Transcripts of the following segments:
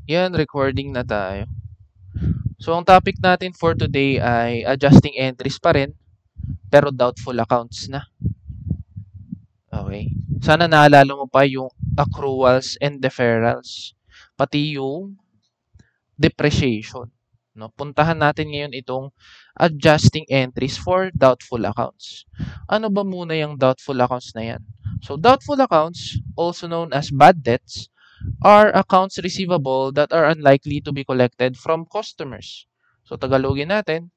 Yan, recording na tayo. So, ang topic natin for today ay adjusting entries pa rin, pero doubtful accounts na. Okay. Sana naalala mo pa yung accruals and deferrals, pati yung depreciation. No? Puntahan natin ngayon itong adjusting entries for doubtful accounts. Ano ba muna yung doubtful accounts na yan? So, doubtful accounts, also known as bad debts, are accounts receivable that are unlikely to be collected from customers. So, Tagalogin natin,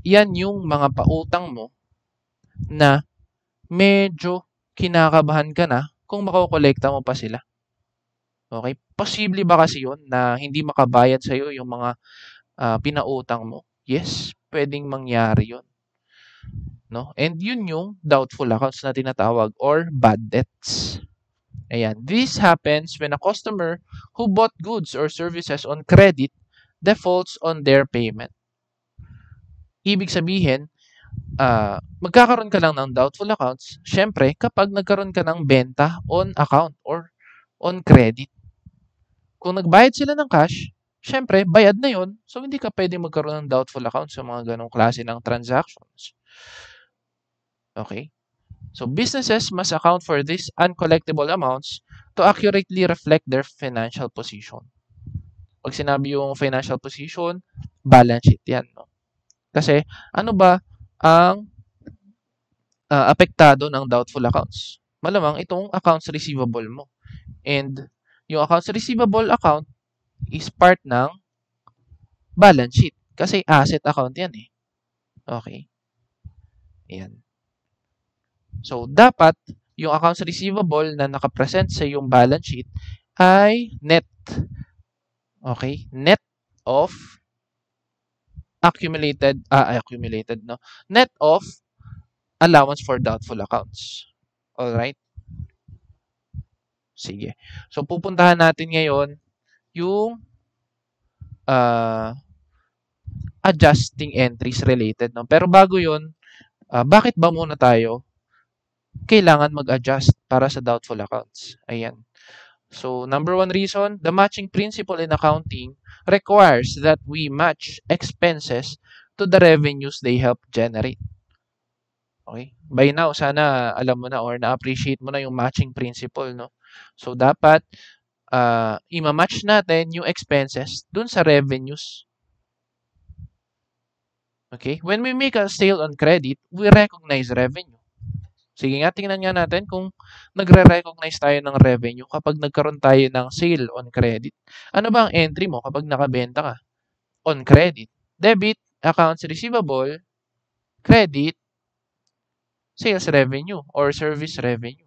yan yung mga pautang mo na medyo kinakabahan ka na kung makokolekta mo pa sila. Okay? Posible ba kasi yun na hindi makabayad sa'yo yung mga pinautang mo? Yes, pwedeng mangyari yun. No? And yun yung doubtful accounts na tinatawag or bad debts. Ayan. This happens when a customer who bought goods or services on credit defaults on their payment. Ibig sabihin, magkakaroon ka lang ng doubtful accounts, syempre, kapag nagkaroon ka ng benta on account or on credit. Kung nagbayad sila ng cash, syempre, bayad na yon. So, hindi ka pwede magkaroon ng doubtful accounts sa mga ganong klase ng transactions. Okay? So, businesses must account for these uncollectible amounts to accurately reflect their financial position. Pag sinabi yung financial position, balance sheet yan. No? Kasi, ano ba ang apektado ng doubtful accounts? Malamang itong accounts receivable mo. And yung accounts receivable account is part ng balance sheet. Kasi asset account yan eh. Okay. Ayan. So, dapat yung accounts receivable na nakapresent sa yung balance sheet ay net. Okay? Net of accumulated, no? Net of allowance for doubtful accounts. Alright? Sige. So, pupuntahan natin ngayon yung adjusting entries related. No? Pero bago yun, bakit ba muna tayo kailangan mag-adjust para sa doubtful accounts? Ayan. So, number one reason, the matching principle in accounting requires that we match expenses to the revenues they help generate. Okay? By now, sana alam mo na or na-appreciate mo na yung matching principle, no? So, dapat ima-match natin yung expenses dun sa revenues. Okay? When we make a sale on credit, we recognize revenue. Sige nga, tingnan nga natin kung nagre-recognize tayo ng revenue kapag nagkaroon tayo ng sale on credit. Ano ba ang entry mo kapag nakabenta ka? On credit. Debit, accounts receivable, credit, sales revenue or service revenue.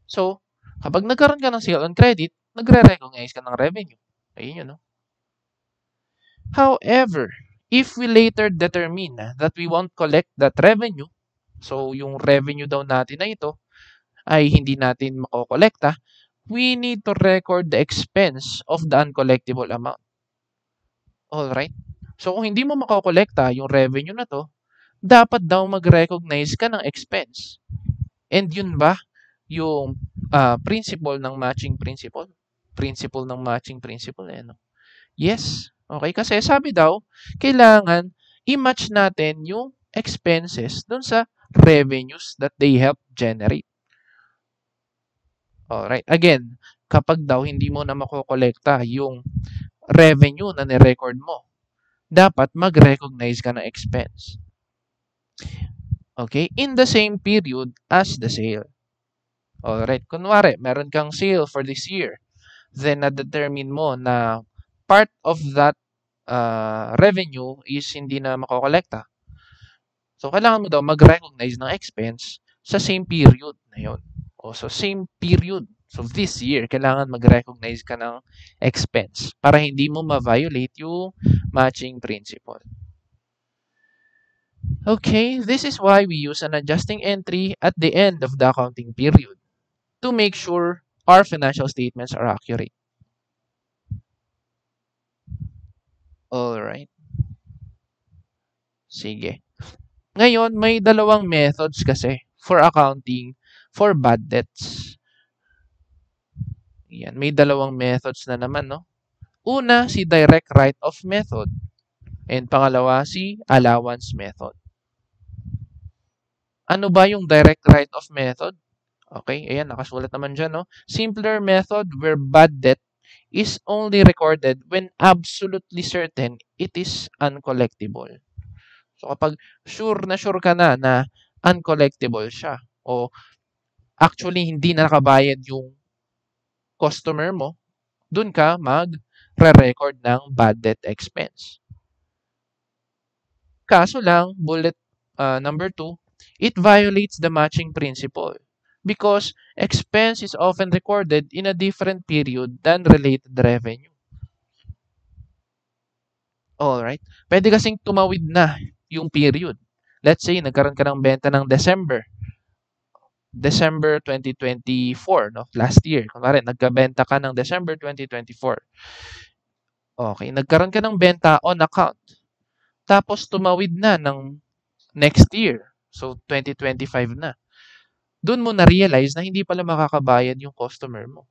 So, kapag nagkaroon ka ng sale on credit, nagre-recognize ka ng revenue. Ayun yun, no? However, if we later determine that we won't collect that revenue, so yung revenue daw natin na ito ay hindi natin makokolekta, we need to record the expense of the uncollectible amount. Alright? So kung hindi mo makokolekta yung revenue na to, dapat daw mag-recognize ka ng expense. And yun ba yung principle ng matching principle? Principle ng matching principle, eh, no? Yes. Okay, kasi sabi daw, kailangan i-match natin yung expenses dun sa revenues that they help generate. Alright. Again, kapag daw hindi mo na makokolekta yung revenue na ni-record mo, dapat mag-recognize ka ng expense. Okay? In the same period as the sale. Alright. Kunwari, meron kang sale for this year. Then, na-determine mo na part of that revenue is hindi na makokolekta. So, kailangan mo daw mag-recognize ng expense sa same period na yun. O so, same period. So, this year, kailangan mag-recognize ka ng expense para hindi mo ma-violate yung matching principle. Okay, this is why we use an adjusting entry at the end of the accounting period to make sure our financial statements are accurate. Alright. Sige. Ngayon, may dalawang methods kasi for accounting for bad debts. Yan, may dalawang methods na naman, no? Una, si direct write-off method. And pangalawa, si allowance method. Ano ba yung direct write-off method? Okay, ayan, nakasulat naman dyan, no? Simpler method where bad debt is only recorded when absolutely certain it is uncollectible. So kapag sure ka na uncollectible siya o actually hindi na nakabayad yung customer mo, dun ka mag-record ng bad debt expense. Kaso lang, bullet number 2, it violates the matching principle because expense is often recorded in a different period than related revenue. Alright? Pwede kasing tumawid na yung period. Let's say, nagkaroon ka ng benta ng December 2024, no? Last year. Kunwari, nagkabenta ka ng December 2024. Okay, nagkaroon ka ng benta on account. Tapos tumawid na ng next year. So, 2025 na. Doon mo na-realize na hindi pala makakabayad yung customer mo.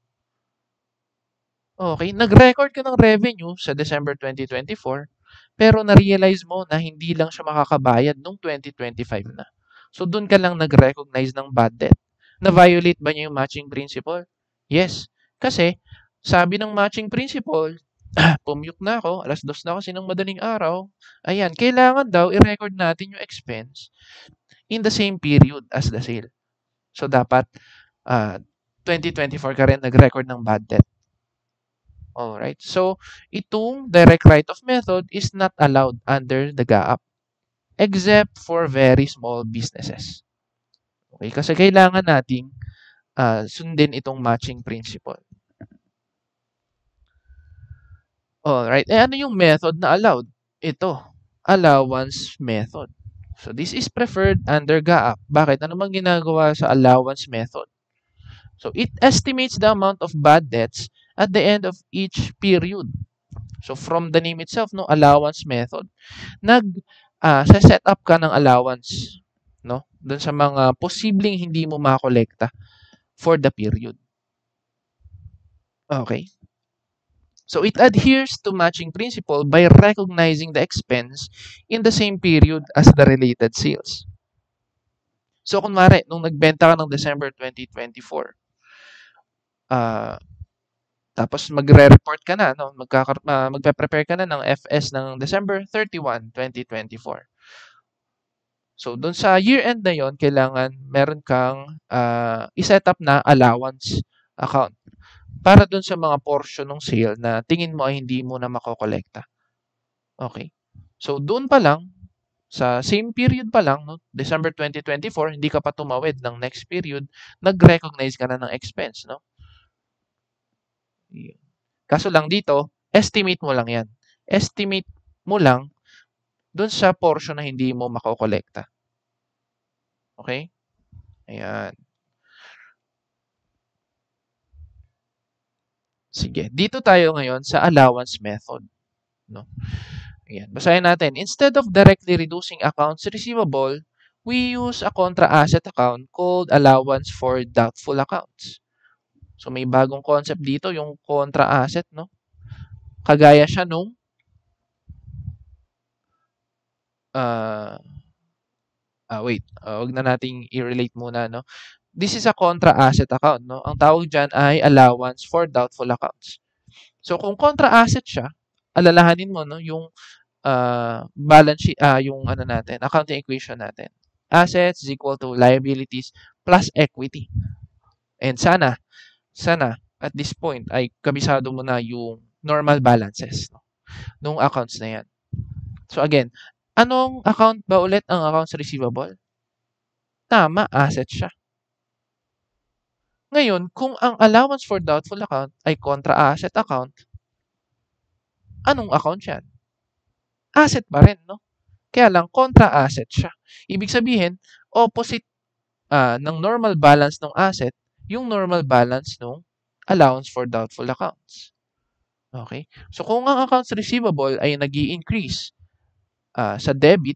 Okay, nag-record ka ng revenue sa December 2024, pero na-realize mo na hindi lang siya makakabayad nung 2025 na. So, doon ka lang nag-recognize ng bad debt. Na-violate ba niya yung matching principle? Yes. Kasi, sabi ng matching principle, pumiyok na ako, alas 2 na kasi ng madaling araw. Ayan, kailangan daw i-record natin yung expense in the same period as the sale. So, dapat 2024 ka rin nag-record ng bad debt. Alright. So, itong direct write-off method is not allowed under the GAAP except for very small businesses. Okay? Kasi kailangan nating sundin itong matching principle. Alright. Ano yung method na allowed? Ito, allowance method. So, this is preferred under GAAP. Bakit? Ano bang ginagawa sa allowance method? So, it estimates the amount of bad debts at the end of each period. So, from the name itself, no, allowance method, set up ka ng allowance, no, dun sa mga posibleng hindi mo makolekta for the period. Okay. So, it adheres to matching principle by recognizing the expense in the same period as the related sales. So, kunwari, nung nagbenta ka ng December 2024, tapos magre-report ka na, no? Magpe-prepare ka na ng FS ng December 31, 2024. So, doon sa year-end na yon, kailangan meron kang i-set up na allowance account para doon sa mga portion ng sale na tingin mo ay hindi mo na makokolekta. Okay. So, doon pa lang, sa same period pa lang, no? December 2024, hindi ka pa tumawid ng next period, nag-recognize ka na ng expense, no? Kaso lang dito, estimate mo lang yan. Estimate mo lang dun sa portion na hindi mo makokolekta. Okay? Ayan. Sige, dito tayo ngayon sa allowance method. No? Ayan, basahin natin. Instead of directly reducing accounts receivable, we use a contra asset account called allowance for doubtful accounts. So may bagong concept dito, yung contra asset, no? Kagaya siya nung wag na nating i-relate muna, no? This is a contra asset account, no? Ang tawag diyan ay allowance for doubtful accounts. So kung contra asset siya, alalahanin mo, no, yung balance sheet, yung ano natin, accounting equation natin. Assets is equal to liabilities plus equity. And sana at this point ay kabisado mo na yung normal balances, no, nung accounts na yan. So again, anong account ba ulit ang accounts receivable? Tama, asset siya. Ngayon, kung ang allowance for doubtful account ay contra asset account, anong account yan? Asset pa rin, no? Kaya lang, contra asset siya. Ibig sabihin, opposite ng normal balance ng asset, yung normal balance ng allowance for doubtful accounts. Okay? So, kung ang accounts receivable ay nag-i-increase sa debit,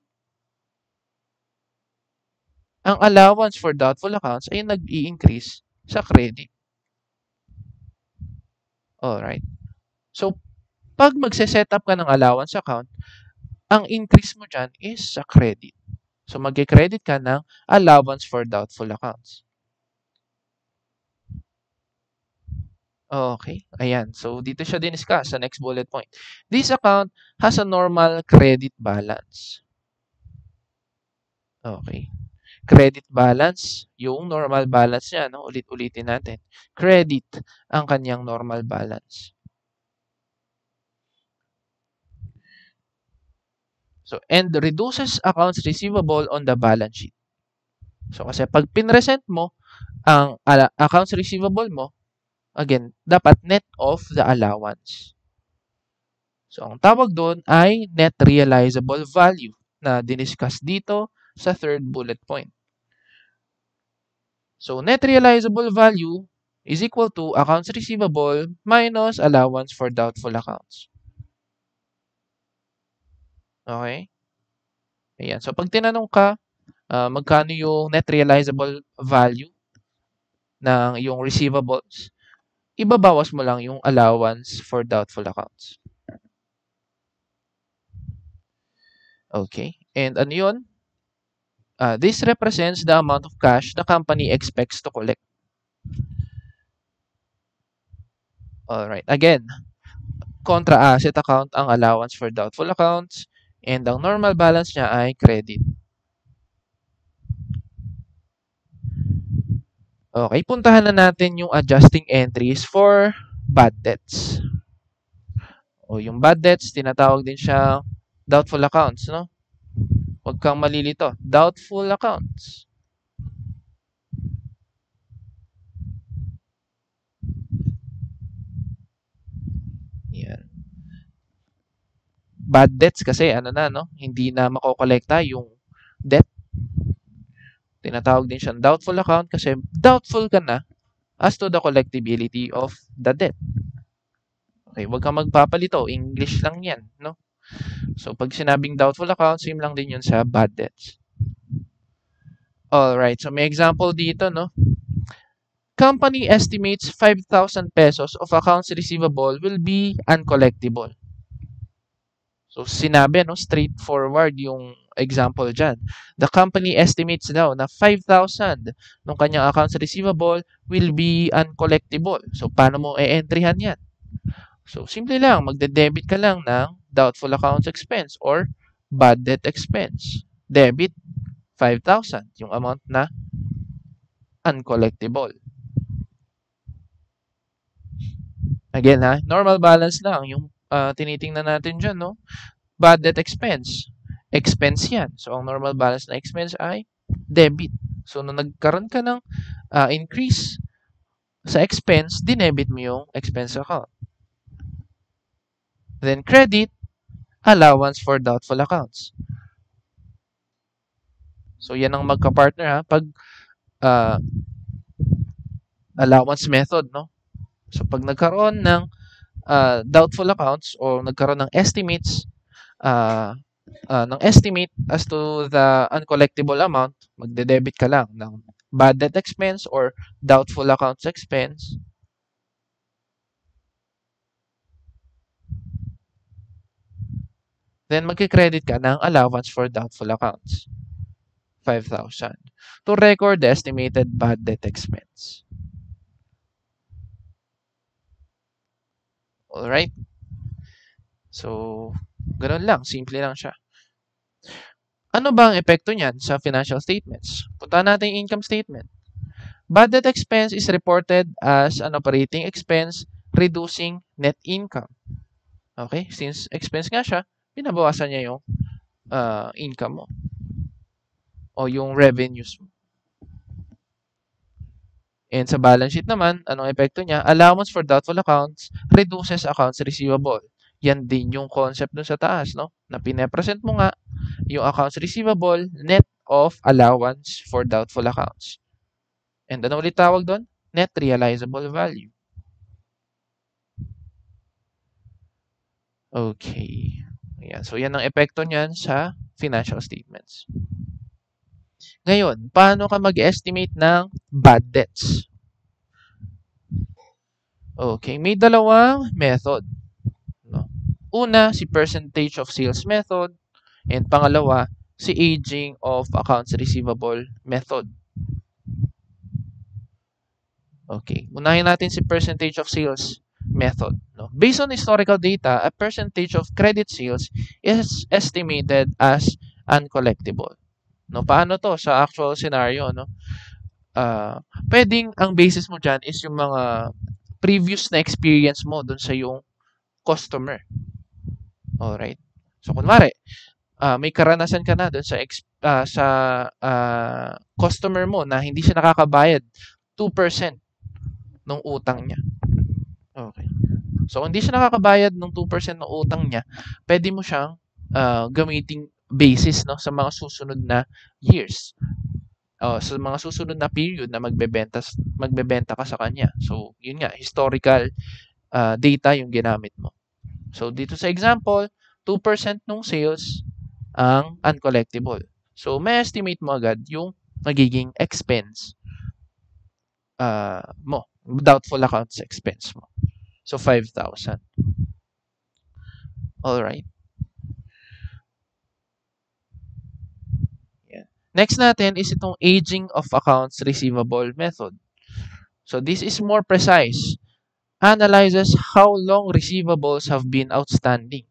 ang allowance for doubtful accounts ay nag-i-increase sa credit. Alright. So, pag magse-set up ka ng allowance account, ang increase mo dyan is sa credit. So, magke-credit ka ng allowance for doubtful accounts. Okay, ayan. So, dito siya diniscuss sa next bullet point. This account has a normal credit balance. Okay. Credit balance, yung normal balance niya, no? Ulit-ulitin natin. Credit ang kanyang normal balance. So, and reduces accounts receivable on the balance sheet. So, kasi pag pinresent mo ang accounts receivable mo, again, dapat net of the allowance. So, ang tawag doon ay net realizable value na diniscuss dito sa third bullet point. So, net realizable value is equal to accounts receivable minus allowance for doubtful accounts. Okay? Ayan. So, pag tinanong ka, magkano yung net realizable value ng yung receivables, ibabawas mo lang yung allowance for doubtful accounts. Okay. And ano yun? This represents the amount of cash the company expects to collect. Alright. Again, contra asset account ang allowance for doubtful accounts and ang normal balance niya ay credit. Okay, puntahan na natin yung adjusting entries for bad debts. O yung bad debts, tinatawag din siya doubtful accounts, no? Huwag kang malilito. Doubtful accounts. Yan. Bad debts kasi ano na, no? Hindi na makokolekta yung debt. Tinatawag din siyang doubtful account kasi doubtful ka na as to the collectibility of the debt. Okay, huwag kang magpapalito. English lang yan, no? So, pag sinabing doubtful account, same lang din yun sa bad debts. Alright, so may example dito, no? Company estimates 5,000 pesos of accounts receivable will be uncollectible. So, sinabi, no? Straightforward yung example dyan. The company estimates daw na 5,000 ng kanyang accounts receivable will be uncollectible. So, paano mo e-entryhan yan? So, simple lang. Magde-debit ka lang ng doubtful accounts expense or bad debt expense. Debit, 5,000. Yung amount na uncollectible. Again, ha? Normal balance lang. Yung tinitingnan natin dyan, no? Bad debt expense. Expense yan. So, ang normal balance na expense ay debit. So, nung nagkaroon ka ng increase sa expense, dinebit mo yung expense account. Then, credit, allowance for doubtful accounts. So, yan ang magka-partner, ha? Pag allowance method, no? So, pag nagkaroon ng doubtful accounts o nagkaroon ng estimates, ng estimate as to the uncollectible amount, magde-debit ka lang ng bad debt expense or doubtful accounts expense. Then, magkikredit ka ng allowance for doubtful accounts, 5,000, to record the estimated bad debt expense. Alright? So, ganun lang. Simple lang siya. Ano ba ang epekto niyan sa financial statements? Punta natin yung income statement. Bad debt expense is reported as an operating expense, reducing net income. Okay? Since expense nga siya, binabawasan niya yung income mo o yung revenues mo. And sa balance sheet naman, anong epekto niya? Allowance for doubtful accounts reduces accounts receivable. Yan din yung concept dun sa taas, no? Na pinapresent mo nga yung accounts receivable net of allowance for doubtful accounts. And ano ulit tawag doon? Net realizable value. Okay. Ayan. So, yan ang epekto niyan sa financial statements. Ngayon, paano ka mag-estimate ng bad debts? Okay, may dalawang method, no? Una, si percentage of sales method, and pangalawa, si aging of accounts receivable method. Okay, unahin natin si percentage of sales method. No? Based on historical data, a percentage of credit sales is estimated as uncollectible. No, paano to sa actual scenario, no? Pwedeng ang basis mo diyan is yung mga previous na experience mo dun sa yung customer. Alright? So, kunwari, may karanasan ka na dun sa customer mo na hindi siya nakakabayad 2% ng utang niya. Okay. So, kung hindi siya nakakabayad ng 2% ng utang niya, pwede mo siyang gamiting basis, no, sa mga susunod na years. Sa mga susunod na period na magbebenta ka sa kanya. So, yun nga, historical data yung ginamit mo. So, dito sa example, 2% ng sales ang uncollectible. So, may estimate mo agad yung magiging expense mo, doubtful accounts expense mo. So, 5,000. Alright. Yeah. Next natin is itong aging of accounts receivable method. So, this is more precise. Analyzes how long receivables have been outstanding.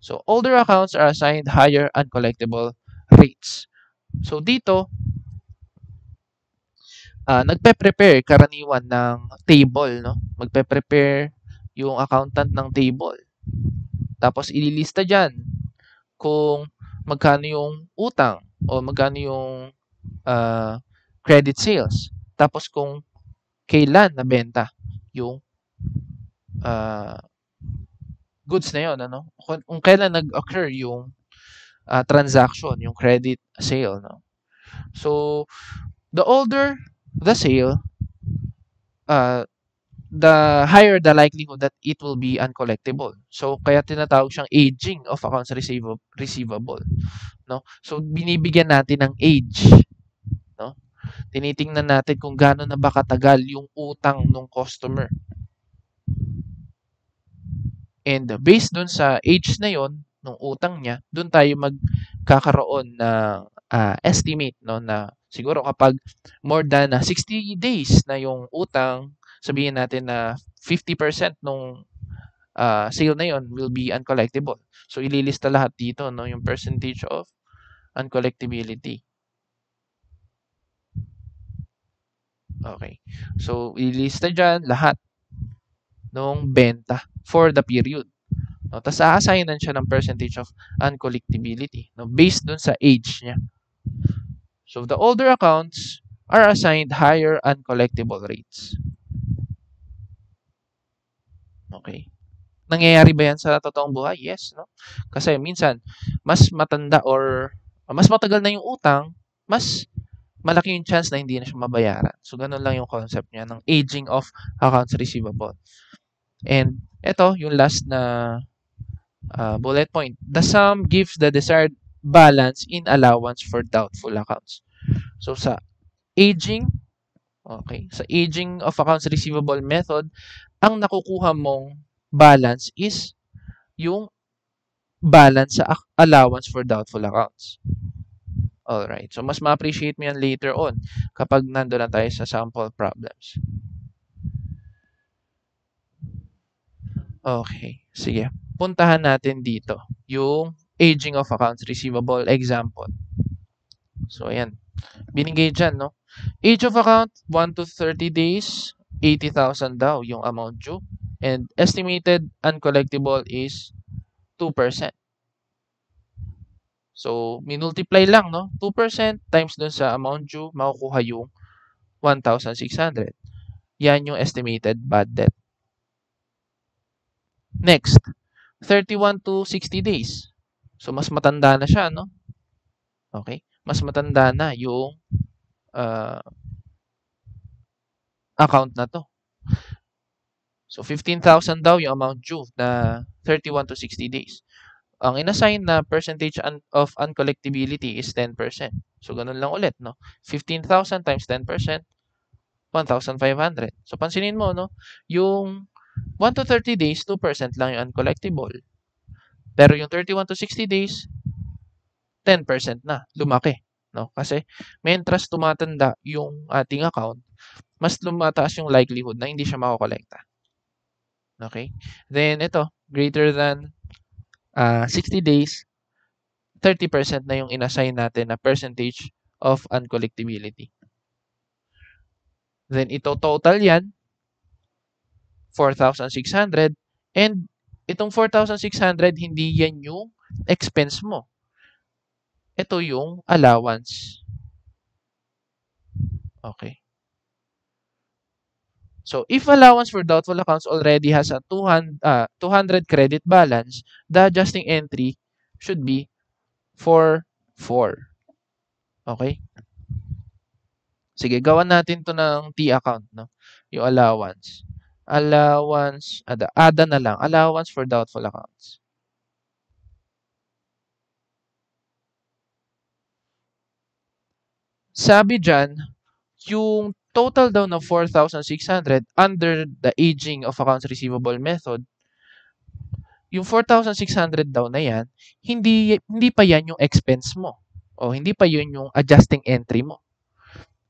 So, older accounts are assigned higher uncollectible rates. So, dito, nagpe-prepare karaniwan ng table, no? Magpe-prepare yung accountant ng table. Tapos, ililista dyan kung magkano yung utang o magkano yung credit sales. Tapos, kung kailan nabenta yung goods na yun, ano? Kung kailan nag-occur yung transaction, yung credit sale, no? So, the older the sale, uh, the higher the likelihood that it will be uncollectible. So, kaya tinatawag siyang aging of accounts receivable, no? So, binibigyan natin ng age, no? Tinitingnan natin kung gaano na ba katagal yung utang ng customer. And based dun sa age na yon ng utang niya, dun tayo magkakaroon ng estimate, no, na siguro kapag more than 60 days na yung utang, sabihin natin na 50% nung sale na yon will be uncollectible. So ililista lahat dito, no, yung percentage of uncollectibility. Okay. So ililista diyan lahat ng benta for the period. No, tapos a-assignan siya ng percentage of uncollectibility, no, based dun sa age niya. So the older accounts are assigned higher uncollectible rates. Okay. Nangyayari ba yan sa totoong buhay? Yes, no? Kasi minsan, mas matanda or mas matagal na yung utang, mas malaki yung chance na hindi na siya mabayaran. So, ganun lang yung concept niya ng aging of accounts receivable. And ito, yung last na bullet point. The sum gives the desired balance in allowance for doubtful accounts. So, sa aging, okay, sa aging of accounts receivable method, ang nakukuha mong balance is yung balance sa allowance for doubtful accounts. Alright. So, mas ma-appreciate mo yan later on kapag nandun na tayo sa sample problems. Okay. Sige. Puntahan natin dito yung aging of accounts receivable example. So, ayan. Binigay dyan, no? Age of account, 1 to 30 days, 80,000 daw yung amount due. And estimated uncollectible is 2%. So, minultiply lang, no? 2% times dun sa amount due, makukuha yung 1,600. Yan yung estimated bad debt. Next, 31 to 60 days. So, mas matanda na siya, no? Okay? Mas matanda na yung account na to. So, 15,000 daw yung amount due na 31 to 60 days. Ang inassign na percentage of uncollectibility is 10%. So, ganun lang ulit, no? 15,000 times 10%, 1,500. So, pansinin mo, no? Yung 1 to 30 days, 2% lang yung uncollectible. Pero yung 31 to 60 days, 10% na. Lumaki. No? Kasi, mentras tumatanda yung ating account, mas lumataas yung likelihood na hindi siya makokolekta. Okay? Then, ito, greater than 60 days, 30% na yung inassign natin na percentage of uncollectibility. Then, ito total yan, 4,600. And itong 4,600, hindi yan yung expense mo. Ito yung allowance. Okay. So, if allowance for doubtful accounts already has a 200 credit balance, the adjusting entry should be 4,4. Okay? Sige, gawan natin to ng T account, no? Yung allowance. Allowance, ada na lang. Allowance for doubtful accounts. Sabi dyan, yung total daw na 4,600 under the aging of accounts receivable method, yung 4,600 daw na yan, hindi pa yan yung expense mo. O hindi pa yun yung adjusting entry mo.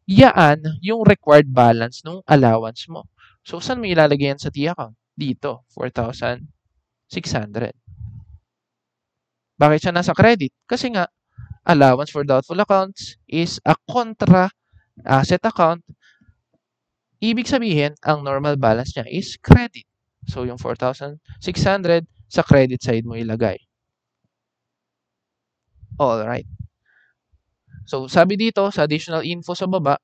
Yaan yung required balance ng allowance mo. So, saan mo ilalagay yan sa T account? Dito, 4,600. Bakit siya nasa credit? Kasi nga, allowance for doubtful accounts is a contra asset account. Ibig sabihin, ang normal balance niya is credit. So, yung 4,600 sa credit side mo ilagay. Alright. So, sabi dito, sa additional info sa baba,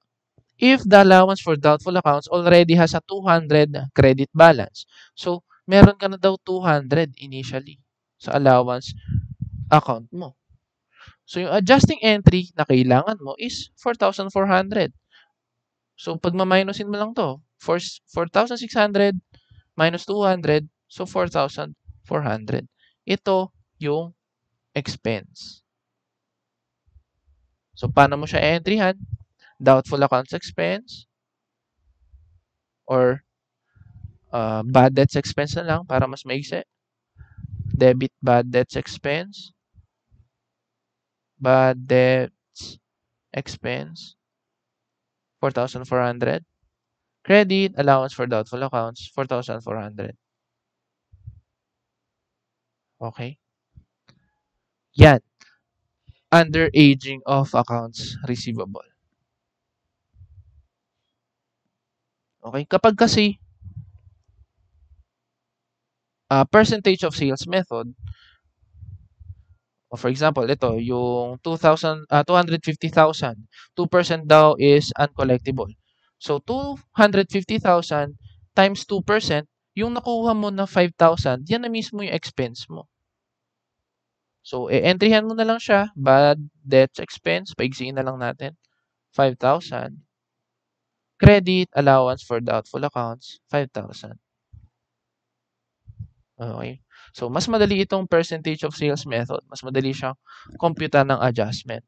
if the allowance for doubtful accounts already has a 200 credit balance. So, meron ka na daw 200 initially sa allowance account mo. So, yung adjusting entry na kailangan mo is 4,400. So, pag ma-minusin mo lang to, 4,600 minus 200, so 4,400. Ito yung expense. So, paano mo siya entryhan? Doubtful accounts expense or bad debts expense na lang para mas maigsi. Debit bad debts expense. Bad debts expense, 4,400. Credit allowance for doubtful accounts, 4,400. Okay? Yan. Under aging of accounts receivable. Okay? Kapag kasi percentage of sales method, for example, ito, yung 250,000, 2% daw is uncollectible. So, 250,000 times 2%, yung nakuha mo na 5,000, yan na mismo yung expense mo. So, entryhan mo na lang siya, bad debts expense, paigsiin na lang natin, 5,000. Credit allowance for doubtful accounts, 5,000. Okay. So, mas madali itong percentage of sales method. Mas madali siyang computan ng adjustment.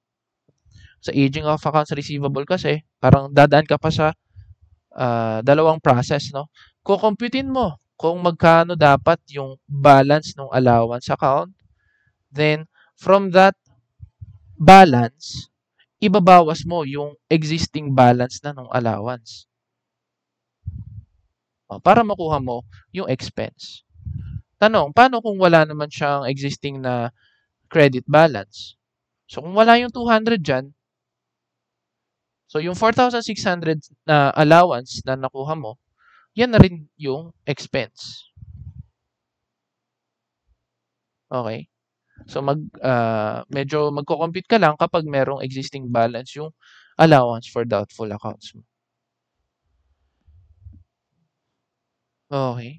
Sa aging of accounts receivable kasi, parang dadaan ka pa sa dalawang process, no? Kukomputin mo kung magkano dapat yung balance ng allowance account. Then, from that balance, ibabawas mo yung existing balance na ng allowance. Para makuha mo yung expense. Tanong, paano kung wala naman siyang existing na credit balance? So, kung wala yung 200 dyan, so yung 4,600 na allowance na nakuha mo, yan na rin yung expense. Okay? So, medyo magko-compute ka lang kapag merong existing balance yung allowance for doubtful accounts mo. Okay.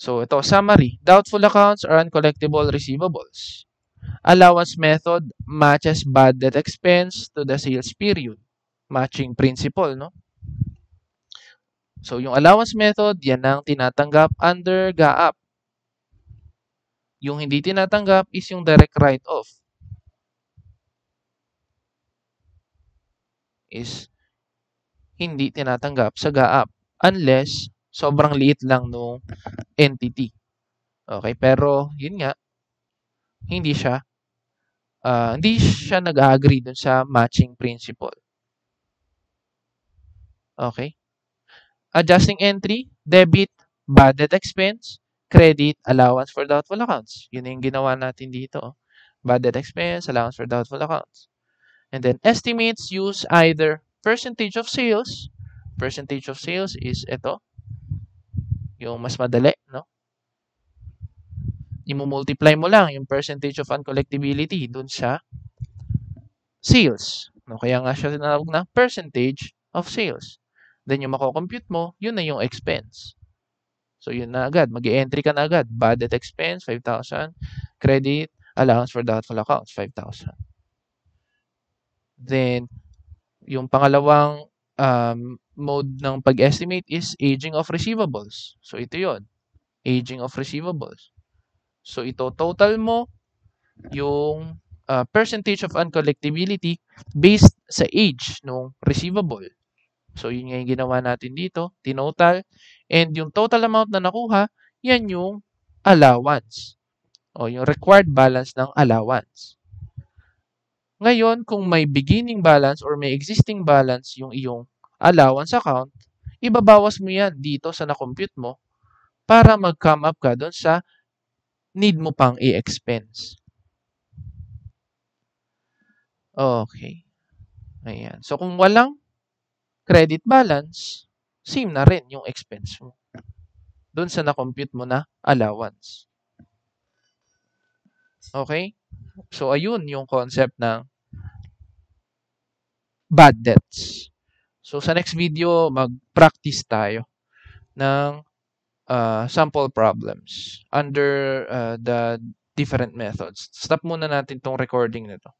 So, ito, summary. Doubtful accounts are uncollectible receivables. Allowance method matches bad debt expense to the sales period. Matching principle, no? So, yung allowance method, yan ang tinatanggap under GAAP. Yung hindi tinatanggap is yung direct write-off. Is hindi tinatanggap sa GAAP unless sobrang liit lang nung entity. Okay, pero yun nga, hindi siya nag-agree dun sa matching principle. Okay? Adjusting entry, debit, bad debt expense, credit, allowance for doubtful accounts. Yun yung ginawa natin dito. Bad debt expense, allowance for doubtful accounts. And then estimates use either percentage of sales. Percentage of sales is ito. Yung mas madali, no? I-multiply mo lang yung percentage of uncollectibility dun sa sales. No? Kaya nga siya tinawag na percentage of sales. Then yung mako-compute mo, yun na yung expense. So yun na agad, mag-entry ka na agad. Bad debt expense, 5,000. Credit, allowance for doubtful accounts, 5,000. Then, yung pangalawang mode ng pag-estimate is aging of receivables. So ito yun, aging of receivables. So ito, total mo yung percentage of uncollectibility based sa age ng receivable. So, yun nga yung ginawa natin dito, tinotal. And yung total amount na nakuha, yan yung allowance o yung required balance ng allowance. Ngayon, kung may beginning balance or may existing balance yung iyong allowance account, ibabawas mo yan dito sa na-compute mo para mag-come up ka doon sa need mo pang i-expense. Okay. Ayan. So, kung walang credit balance, same na rin yung expense mo doon sa na-compute mo na allowance. Okay? So, ayun yung concept ng bad debts. So, sa next video, mag-practice tayo ng sample problems under the different methods. Stop muna natin tong recording nito.